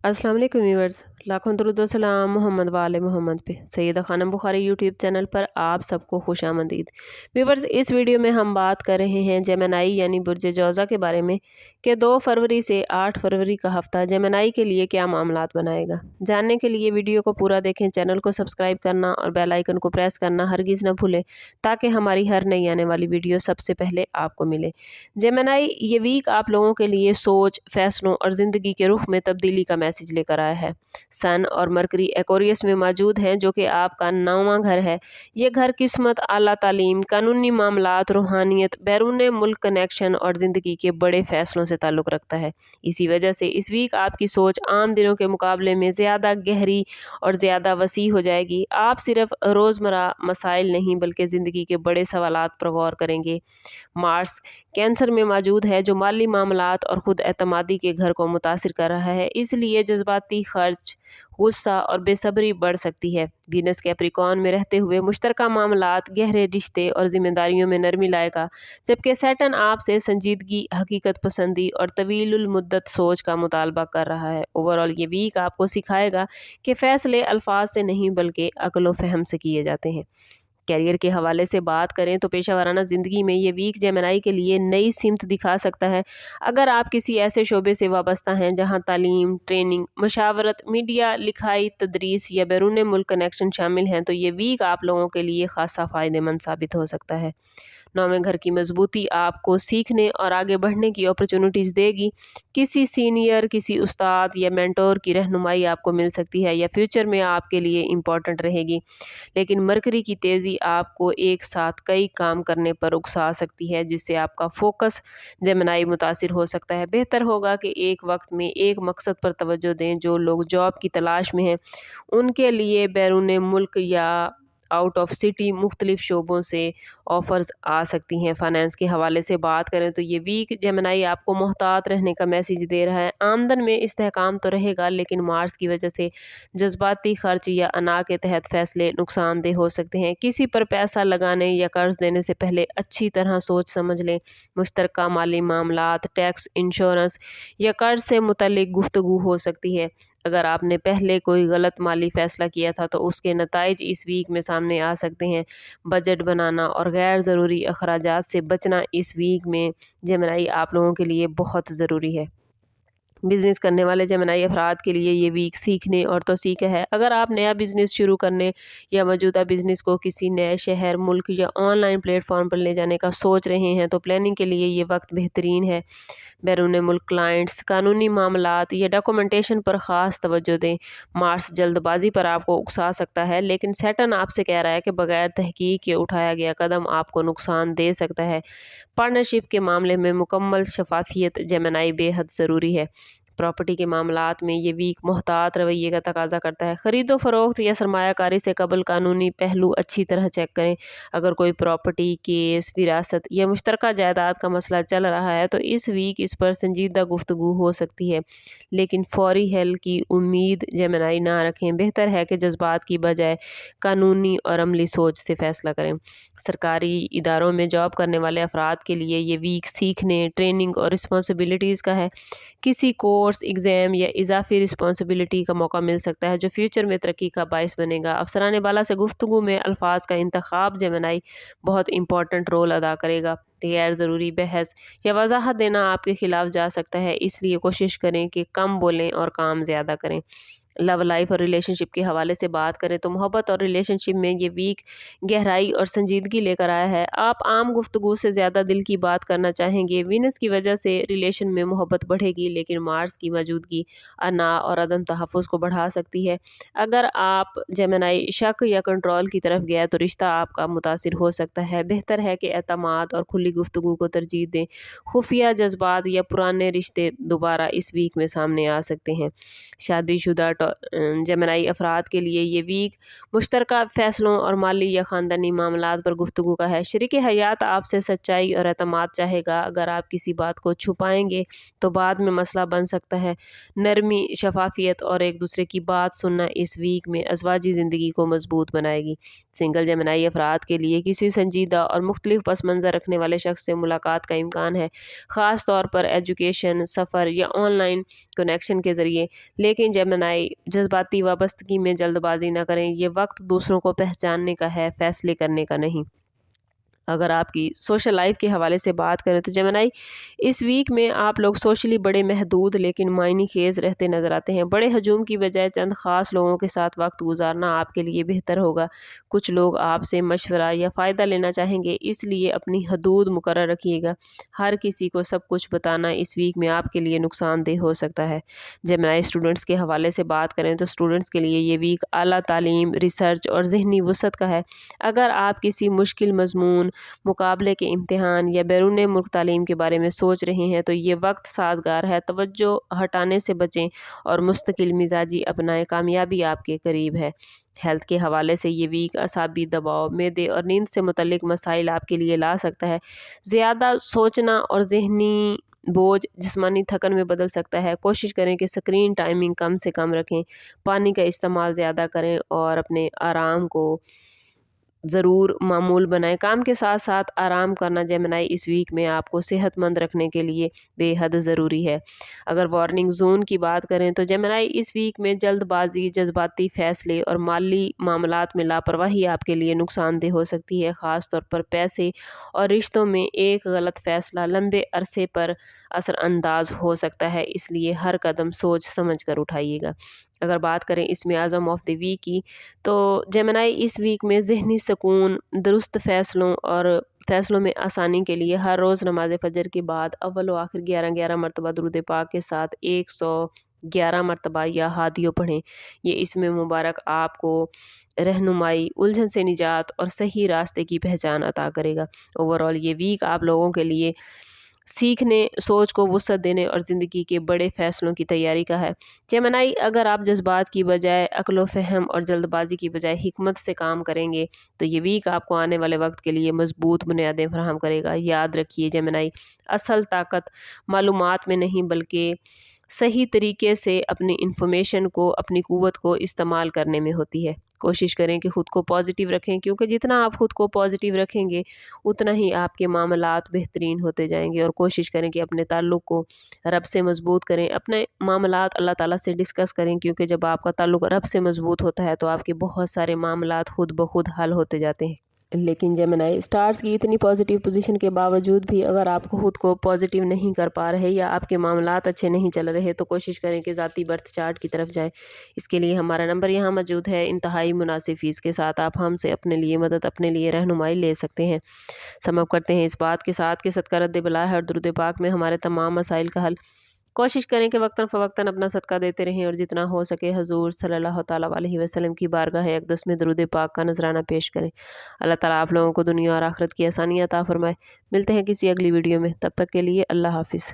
अस्सलाम वालेकुम व्यूअर्स, लाखों दरूद व सलाम मोहम्मद वाले मोहम्मद पे। सैयदा खानम बुखारी यूट्यूब चैनल पर आप सबको खुशामदीद। व्यूअर्स, इस वीडियो में हम बात कर रहे हैं जेमिनी यानी बुर्ज जौज़ा के बारे में कि 2 फरवरी से 8 फरवरी का हफ्ता जेमिनी के लिए क्या मामलात बनाएगा। जानने के लिए वीडियो को पूरा देखें, चैनल को सब्सक्राइब करना और बेल आइकन को प्रेस करना हरगिज़ न भूलें ताकि हमारी हर नई आने वाली वीडियो सबसे पहले आपको मिले। जेमिनी ये वीक आप लोगों के लिए सोच, फैसलों और ज़िंदगी के रुख में तब्दीली का मैसेज लेकर आया है। सन और मरकरी एक्वेरियस में मौजूद हैं, जो कि आपका 9वां घर है। ये घर किस्मत, आला तालीम, कानूनी मामलात, रूहानियत, बैरून मुल्क कनेक्शन और ज़िंदगी के बड़े फैसलों से ताल्लुक़ रखता है। इसी वजह से इस वीक आपकी सोच आम दिनों के मुकाबले में ज़्यादा गहरी और ज़्यादा वसी हो जाएगी। आप सिर्फ रोज़मर्रा मसाइल नहीं बल्कि ज़िंदगी के बड़े सवालात पर गौर करेंगे। मार्स कैंसर में मौजूद है, जो माली मामलात और ख़ुद एतमादी के घर को मुतासिर कर रहा है। इसलिए जज्बाती खर्च, गुस्सा और बेसब्री बढ़ सकती है। वीनस कैप्रिकॉर्न में रहते हुए मुश्तरका मामलात, गहरे रिश्ते और जिम्मेदारियों में नरमी लाएगा, जबकि सैटर्न आपसे संजीदगी, हकीकत पसंदी और तवीलुल मुद्दत सोच का मुतालबा कर रहा है। ओवरऑल ये वीक आपको सिखाएगा कि फ़ैसले अल्फाज से नहीं बल्कि अक्ल व फ़हम से किए जाते हैं। कैरियर के हवाले से बात करें तो पेशा वाराना ज़िंदगी में ये वीक जेमिनी के लिए नई सिमत दिखा सकता है। अगर आप किसी ऐसे शोबे से वाबस्ता हैं जहां तालीम, ट्रेनिंग, मशावरत, मीडिया, लिखाई, तदरीस या बैरून मुल्क कनेक्शन शामिल हैं, तो ये वीक आप लोगों के लिए खासा फ़ायदेमंद साबित हो सकता है। 9वें घर की मजबूती आपको सीखने और आगे बढ़ने की अपॉर्चुनिटीज़ देगी। किसी सीनियर, किसी उस्ताद या मेंटोर की रहनुमाई आपको मिल सकती है या फ्यूचर में आपके लिए इम्पॉर्टेंट रहेगी। लेकिन मरकरी की तेज़ी आपको एक साथ कई काम करने पर उकसा सकती है, जिससे आपका फोकस जेमिनी मुतासिर हो सकता है। बेहतर होगा कि एक वक्त में एक मकसद पर तवज्जो दें। जो लोग जॉब की तलाश में हैं, उनके लिए बैरून मुल्क या आउट ऑफ सिटी मुख्तलिफ शोबों से ऑफ़र्स आ सकती हैं। फ़ाइनेंस के हवाले से बात करें तो ये वीक जेमिनी आपको मोहतात रहने का मैसेज दे रहा है। आमदन में इस्तेहकाम तो रहेगा, लेकिन मार्स की वजह से जज्बाती खर्च या अना के तहत फ़ैसले नुकसानदेह हो सकते हैं। किसी पर पैसा लगाने या कर्ज देने से पहले अच्छी तरह सोच समझ लें। मुश्तरका माली मामलात, टैक्स, इंश्योरेंस या कर्ज से मुतल्लिक गुफ्तगू हो सकती है। अगर आपने पहले कोई गलत माली फ़ैसला किया था तो उसके नताइज इस वीक में सामने आ सकते हैं। बजट बनाना और गैर ज़रूरी अखराजात से बचना इस वीक में जेमिनी आप लोगों के लिए बहुत ज़रूरी है। बिज़नेस करने वाले जेमिनी अफराद के लिए ये वीक सीखने और तोसीक का है। अगर आप नया बिज़नेस शुरू करने या मौजूदा बिज़नेस को किसी नए शहर, मुल्क या ऑनलाइन प्लेटफॉर्म पर ले जाने का सोच रहे हैं, तो प्लानिंग के लिए ये वक्त बेहतरीन है। बैरून मुल्क क्लाइंट्स, कानूनी मामलात या डॉक्यूमेंटेशन पर ख़ास तवज्जो दें। मार्स जल्दबाजी पर आपको उकसा सकता है, लेकिन सैटर्न आपसे कह रहा है कि बगैर तहकीक के उठाया गया कदम आपको नुकसान दे सकता है। पार्टनरशिप के मामले में मुकम्मल शफाफियत जेमिनी बेहद ज़रूरी है। प्रॉपर्टी के मामलात में ये वीक मोहतात रवैये का तकाजा करता है। ख़रीदो फरोख्त या सरमायाकारी से कबल कानूनी पहलू अच्छी तरह चेक करें। अगर कोई प्रॉपर्टी केस, विरासत या मुश्तरका जायदाद का मसला चल रहा है, तो इस वीक इस पर संजीदा गुफ्तगू हो सकती है, लेकिन फौरी हल की उम्मीद जेमिनी ना रखें। बेहतर है कि जज्बात की बजाय कानूनी और अमली सोच से फ़ैसला करें। सरकारी इदारों में जॉब करने वाले अफराद के लिए ये वीक सीखने, ट्रेनिंग और रिस्पॉन्सिबिलिटीज़ का है। किसी कोर्स, एग्ज़ाम या इजाफी रिस्पॉन्सिबिलिटी का मौका मिल सकता है, जो फ्यूचर में तरक्की का बाइस बनेगा। अफसरान बाला से गुफ्तगू में अल्फाज का इंतखाब जेमिनी बहुत इंपॉर्टेंट रोल अदा करेगा। गैर ज़रूरी बहस या वजाहत देना आपके खिलाफ जा सकता है, इसलिए कोशिश करें कि कम बोलें और काम ज़्यादा करें। लव लाइफ और रिलेशनशिप के हवाले से बात करें तो मोहब्बत और रिलेशनशिप में ये वीक गहराई और संजीदगी लेकर आया है। आप आम गुफ्तगू से ज़्यादा दिल की बात करना चाहेंगे। वीनस की वजह से रिलेशन में मोहब्बत बढ़ेगी, लेकिन मार्स की मौजूदगी अना और अदम तहफ़्फ़ुज़ को बढ़ा सकती है। अगर आप जेमिनी शक या कंट्रोल की तरफ गया तो रिश्ता आपका मुतासिर हो सकता है। बेहतर है कि एतमाद और खुली गुफ्तगू को तरजीह दें। खुफिया जज्बात या पुराने रिश्ते दोबारा इस वीक में सामने आ सकते हैं। शादीशुदा जेमिनी अफराद के लिए ये वीक मुश्तरका फ़ैसलों और माली या ख़ानदानी मामलात पर गुफ्तगू का है। शरीक हयात आपसे सच्चाई और एतमाद चाहेगा। अगर आप किसी बात को छुपाएंगे तो बाद में मसला बन सकता है। नरमी, शफाफियत और एक दूसरे की बात सुनना इस वीक में अज़वाजी ज़िंदगी को मजबूत बनाएगी। सिंगल जेमिनी अफराद के लिए किसी संजीदा और मुख्तलिफ पस मंज़र रखने वाले शख्स से मुलाकात का इम्कान है, ख़ास तौर पर एजुकेशन, सफ़र या ऑनलाइन कनेक्शन के ज़रिए। लेकिन जेमिनी जज्बाती वाबस्तगी में जल्दबाजी न करें। ये वक्त दूसरों को पहचानने का है, फ़ैसले करने का नहीं। अगर आपकी सोशल लाइफ के हवाले से बात करें तो जेमिनी इस वीक में आप लोग सोशली बड़े महदूद लेकिन मायनी खेज रहते नज़र आते हैं। बड़े हजूम की बजाय चंद ख़ास लोगों के साथ वक्त गुजारना आपके लिए बेहतर होगा। कुछ लोग आपसे मशवरा या फ़ायदा लेना चाहेंगे, इसलिए अपनी हदूद मुकर्रर रखिएगा। हर किसी को सब कुछ बताना इस वीक में आपके लिए नुकसानदेह हो सकता है। जेमिनी स्टूडेंट्स के हवाले से बात करें तो स्टूडेंट्स के लिए ये वीक आला तालीम, रिसर्च और ज़हनी वुसअत का है। अगर आप किसी मुश्किल मज़मून, मुकाबले के इम्तिहान या बैरून मुल्क तालीम के बारे में सोच रहे हैं तो ये वक्त साजगार है। तवज्जो हटाने से बचें और मुस्तकिल मिजाजी अपनाएं, कामयाबी आपके करीब है। हेल्थ के हवाले से ये वीक असाबी दबाव, मैदे और नींद से मुतल्लिक मसाइल आपके लिए ला सकता है। ज़्यादा सोचना और ज़हनी बोझ जिस्मानी थकन में बदल सकता है। कोशिश करें कि स्क्रीन टाइमिंग कम से कम रखें, पानी का इस्तेमाल ज़्यादा करें और अपने आराम को ज़रूर मामूल बनाएं। काम के साथ साथ आराम करना जेमिनी इस वीक में आपको सेहतमंद रखने के लिए बेहद ज़रूरी है। अगर वार्निंग जोन की बात करें तो जेमिनी इस वीक में जल्दबाजी, जज्बाती फ़ैसले और माली मामलात में लापरवाही आपके लिए नुकसानदेह हो सकती है। ख़ास तौर पर पैसे और रिश्तों में एक गलत फ़ैसला लंबे अरसे पर असरअंदाज हो सकता है, इसलिए हर कदम सोच समझ कर उठाइएगा। अगर बात करें इसमें आज़म ऑफ द वीक की तो जेमिनी इस वीक में ज़हनी सुकून, दुरुस्त फ़ैसलों में आसानी के लिए हर रोज़ नमाज फ़जर के बाद अव्वल व आखिर 11-11 मरतबा दुरूद पाक के साथ 111 मरतबा या हादियों पढ़ें। ये इसमें मुबारक आपको रहनुमाई, उलझन से निजात और सही रास्ते की पहचान अता करेगा। ओवरऑल ये वीक आप लोगों के लिए सीखने, सोच को वुसअत देने और ज़िंदगी के बड़े फ़ैसलों की तैयारी का है। जेमिनी अगर आप जज्बात की बजाय अक्ल फ़हम और जल्दबाजी की बजाय हिकमत से काम करेंगे तो ये वीक आपको आने वाले वक्त के लिए मजबूत बुनियादें फराहम करेगा। याद रखिए जेमिनी, असल ताकत मालूमात में नहीं बल्कि सही तरीके से अपनी इंफॉर्मेशन को, अपनी क़ुव्वत को इस्तेमाल करने में होती है। कोशिश करें कि ख़ुद को पॉजिटिव रखें, क्योंकि जितना आप ख़ुद को पॉजिटिव रखेंगे उतना ही आपके मामलात बेहतरीन होते जाएंगे। और कोशिश करें कि अपने ताल्लुक़ को रब से मजबूत करें, अपने मामलात अल्लाह ताला से डिस्कस करें, क्योंकि जब आपका ताल्लुक़ रब से मजबूत होता है तो आपके बहुत सारे मामलात खुद ब खुद हल होते जाते हैं। लेकिन जेमिनी स्टार्स की इतनी पॉजिटिव पोजीशन के बावजूद भी अगर आप खुद को पॉजिटिव नहीं कर पा रहे या आपके मामलात अच्छे नहीं चल रहे तो कोशिश करें कि ज़ाती बर्थ चार्ट की तरफ जाएं। इसके लिए हमारा नंबर यहाँ मौजूद है। इंतहाई मुनासिब फ़ीस के साथ आप हमसे अपने लिए मदद, अपने लिए रहनुमाई ले सकते हैं। समाप्त करते हैं इस बात के साथ कि सदका रद्द बला है और दुरूद पाक में हमारे तमाम मसाइल का हल। कोशिश करें कि वक्तन फ़वक्तन अपना सदका देते रहें और जितना हो सके हजूर सल्लल्लाहु ताला अलैहि वसल्लम की बारगाह अक़दस में दुरूद पाक का नजराना पेश करें। अल्लाह ताला आप लोगों को दुनिया और आखिरत की आसानियाँ अता फरमाए। मिलते हैं किसी अगली वीडियो में, तब तक के लिए अल्लाह हाफ़िज़।